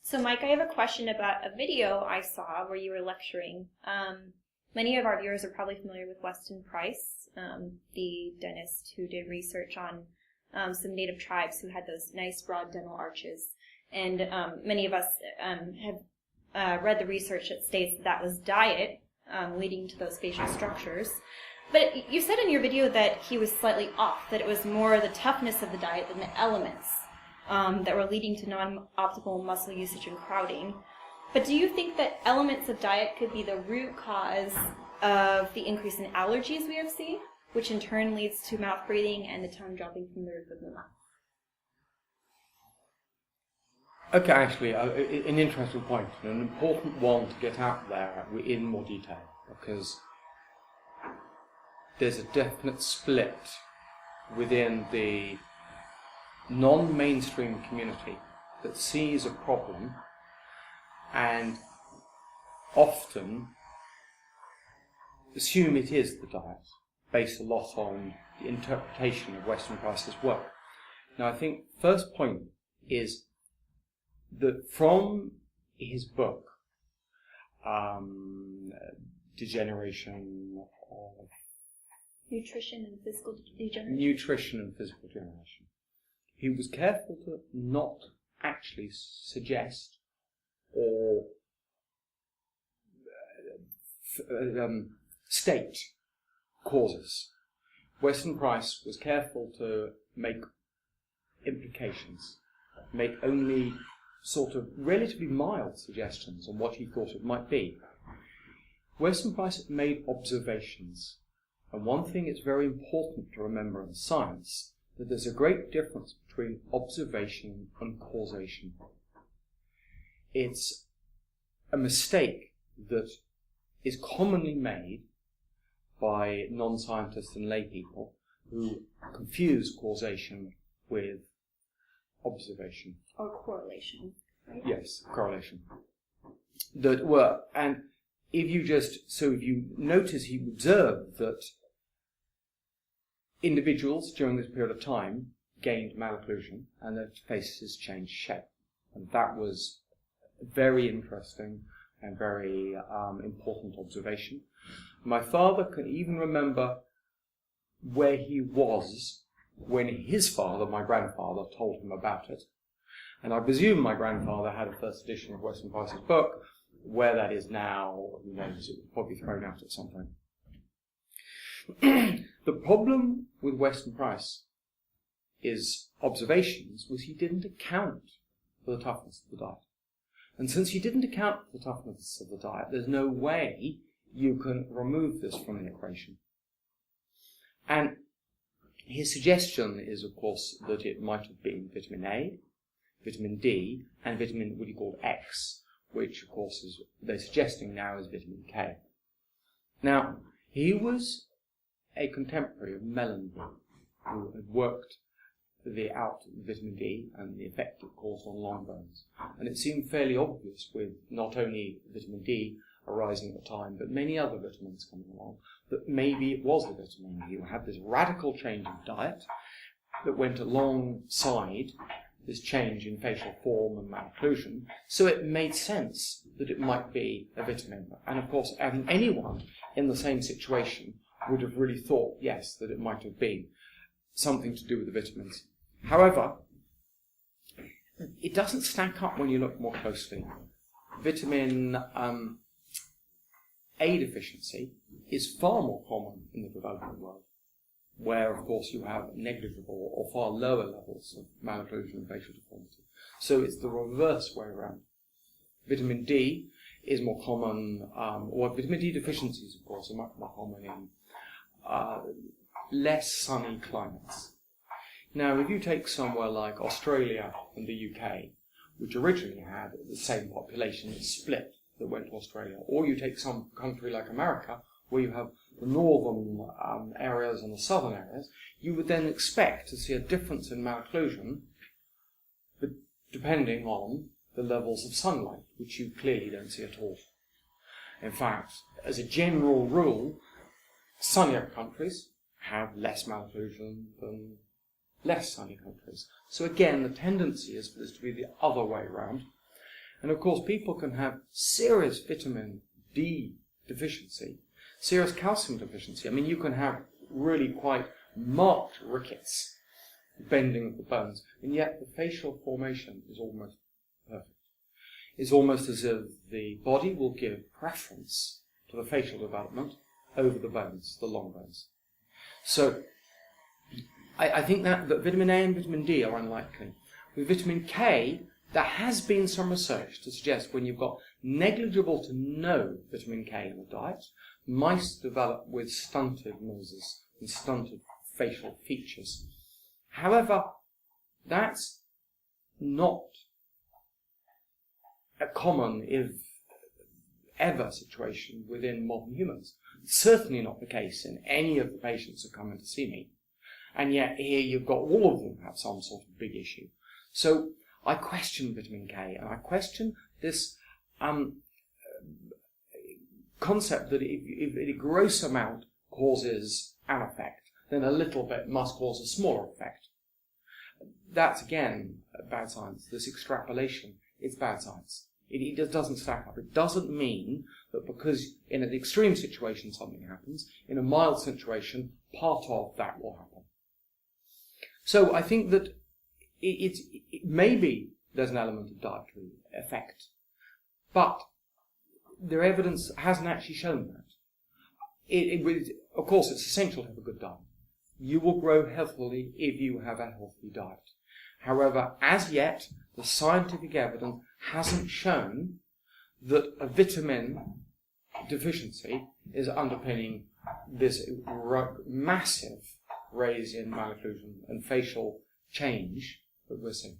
So Mike, I have a question about a video I saw where you were lecturing. Many of our viewers are probably familiar with Weston Price, the dentist who did research on some native tribes who had those nice broad dental arches. And many of us have read the research that states that was diet leading to those facial structures. But you said in your video that he was slightly off, that it was more the toughness of the diet than the elements that were leading to non-optimal muscle usage and crowding. But do you think that elements of diet could be the root cause of the increase in allergies we have seen, which in turn leads to mouth breathing and the tongue dropping from the roof of the mouth? Okay, actually, an interesting point, and an important one to get out there in more detail, because there's a definite split within the non-mainstream community that sees a problem and often assume it is the diet, based a lot on the interpretation of Weston Price's work. Now, I think first point is that from his book, Degeneration of Nutrition and Physical Degeneration. Nutrition and Physical Degeneration, he was careful to not actually suggest or state causes. Weston Price was careful to make implications, make only sort of relatively mild suggestions on what he thought it might be. Weston Price made observations, and one thing it's very important to remember in science, that there's a great difference between observation and causation. It's a mistake that is commonly made by non-scientists and lay people who confuse causation with observation. Or correlation, right? Yes, correlation. And if you notice, he observed that individuals during this period of time gained malocclusion and their faces changed shape. And that was very interesting and very important observation. My father can even remember where he was when his father, my grandfather, told him about it. And I presume my grandfather had a first edition of Weston Price's book. Where that is now, who knows, it was probably thrown out at some point. The problem with Weston Price, his observations, was he didn't account for the toughness of the diet. And since he didn't account for the toughness of the diet, there's no way you can remove this from the equation. And his suggestion is, of course, that it might have been vitamin A, vitamin D, and vitamin, what he called X, which, of course, is they're suggesting now is vitamin K. Now, he was a contemporary of Mellenby, who had worked out vitamin D and the effect it caused on long bones. And it seemed fairly obvious, with not only vitamin D arising at the time, but many other vitamins coming along, that maybe it was the vitamin D. You had this radical change in diet that went alongside this change in facial form and malocclusion, so it made sense that it might be a vitamin. And of course, anyone in the same situation would have really thought, yes, that it might have been something to do with the vitamins. However, it doesn't stack up when you look more closely. Vitamin A deficiency is far more common in the developing world, where, of course, you have negligible or far lower levels of malocclusion and facial deformity. So it's the reverse way around. Vitamin D is more common, or vitamin D deficiencies, of course, are much more common in less sunny climates. Now, if you take somewhere like Australia and the UK, which originally had the same population that split that went to Australia, or you take some country like America, where you have the northern areas and the southern areas, you would then expect to see a difference in malocclusion, but depending on the levels of sunlight, which you clearly don't see at all. In fact, as a general rule, sunnier countries have less malocclusion than less sunny countries. So again, the tendency is to be the other way around. And of course, people can have serious vitamin D deficiency, serious calcium deficiency. I mean, you can have really quite marked rickets, bending of the bones, and yet the facial formation is almost perfect. It's almost as if the body will give preference to the facial development over the bones, the long bones. So I think that vitamin A and vitamin D are unlikely. With vitamin K, there has been some research to suggest when you've got negligible to no vitamin K in the diet, mice develop with stunted noses and stunted facial features. However, that's not a common, if ever, situation within modern humans. It's certainly not the case in any of the patients who come in to see me. And yet here you've got all of them have some sort of big issue. So I question vitamin K, and I question this concept that if a gross amount causes an effect, then a little bit must cause a smaller effect. That's, again, bad science. This extrapolation, it's bad science. It just doesn't stack up. It doesn't mean that because in an extreme situation something happens, in a mild situation, part of that will happen. So I think that maybe there's an element of dietary effect, but their evidence hasn't actually shown that. Of course, it's essential to have a good diet. You will grow healthily if you have a healthy diet. However, as yet, the scientific evidence hasn't shown that a vitamin deficiency is underpinning this massive raise in malocclusion and facial change that we're seeing.